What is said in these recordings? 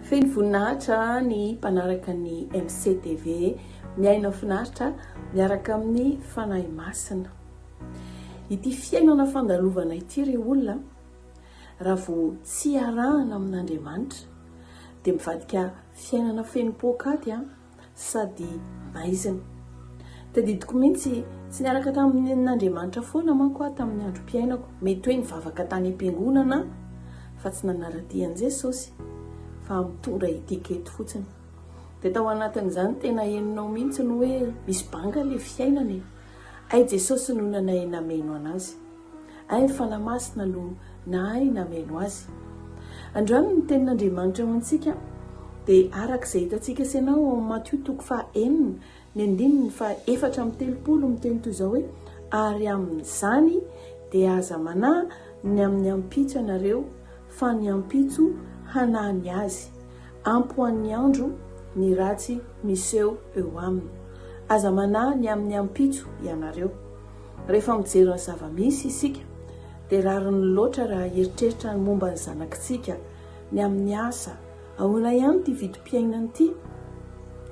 Feno voninahitra ny mpanaraka ny MCTV miaina finaritra miaraka amin'ny fanahy masina. Ity fiainana fandalovana ity ireo olona raha vao tsy arahana amin'Andriamanitra dia mivadika fiainana feno pokaty sady maizina. Tadidiko mihitsy tsy niaraka tamin'Andriamanitra foana manko tamin'ny androm-piainako. Mety hoe nivavaka tany am-piangonana fa tsy nanara-dian'i Jesosy fa mitondra etiketo fotsiny. Dia tao anatin'izany tena heninao mihitsy no hoe misy banga ilay fiainana. Ay Jesosy no nanay nameno anazy. Ay fanahy masina no nahay nameno azy. Androany ny tenin'Andriamanitra ho antsika dia arak'izay hitantsika senao ao Matthieu 4:4-30 miteny toy izao hoe ary amin'izany dia aza manahy ny amin'ny ampitso ianareo fa ny ampitso hanany azy ampoan'ny andro ny ratsy miseho eo aminy. Aza manahy ny amin'ny ampitso ianareo. Rehefa mijery ny zava-misy isika dia rariny loatra raha eritreritra ny momba ny zanakitsika ny amin'ny asa ahoana ihany ty vidim-piainana ity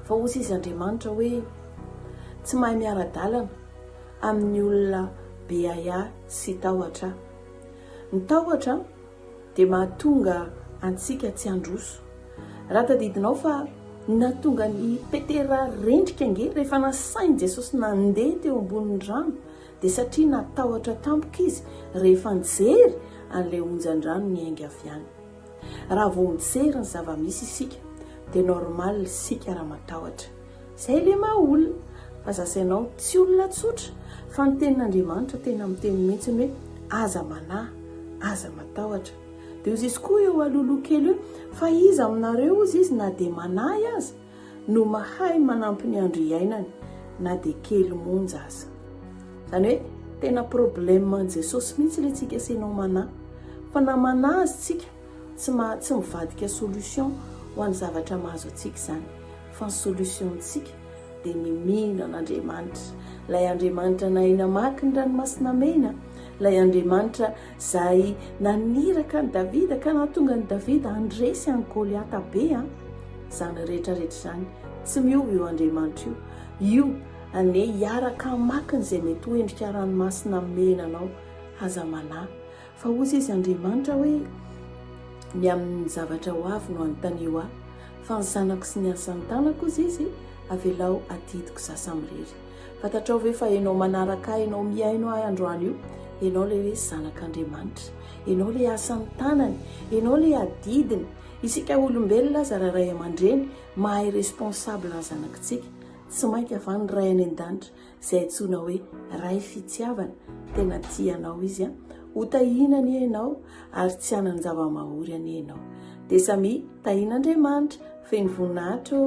fa hozy izy Andriamanitra hoe tsy mahay miara-dalana amin'ny olona be aya sy tahotra. Ny tahotra dia mahatonga antsika tsy handroso. Raha tadidinao fa nahatonga ny Petera rendrika ange rehefa nasain'i Jesosy nandeha teo ambonin'ny rano dia satria natahotra tampoka izy rehefa nijery an'ilay onjan-drano ny ainga avy any. Raha vao mijery ny zava-misy isika dia normal isika raha matahotra. Izay ilay maha olona fa zasainao tsy olona tsotra fa ny tenin'Andriamanitra tena miteny mihitsy hoe aza manahy, aza matahotra. Dia ozy izy koa eo alohaloha kely hoe fa iza aminareo ozy izy na dia manahy aza no mahay manampy ny andro iainany na dia kely monja aza. Izany hoe tena probleman'i Jesosy mihitsy ilay tsika senao manahy. Fa na manahy azy tsika tsy mivadika solution ho an'ny zavatra mahazo antsika izany. Fa ny solutiontsika dia ny mino an'Andriamanitra. Ilay Andriamanitra nahina maky ny ranomasina mena. Ilay Andriamanitra izay naniraka ny Davida ka nahatonga ny Davida handresy any Goliata be. Izany rehetrarehetra izany tsy miova io Andriamanitra io. Io ane hiaraka makiny izay mety ho endrika ranomasina mena anao. Aza manahy. Fa hozy izy Andriamanitra hoe ny amin'ny zavatra ho avy no anontania ahy. Fa ny zanako sy ny asan'ny tanako izy avelao adidiko sasa mirery. Fantatrao ve fa ianao manaraka ahy, ianao miaino ahy androany io, ianao ilay hoe zanak'Andriamanitra, ianao ilay asan'ny tanany, ianao ilay adidiny. Isika olombelona aza raha ray aman-dreny mahay responsable ny zanakitsika. Tsy mainka fa ny ray any an-danitra izay antsoina hoe ray fitiavana. Tena tianao izy ho tahinany ianao ary tsy hanany zava-mahory any ianao. Dia samy tahin'Andriamanitra feno voninahitra.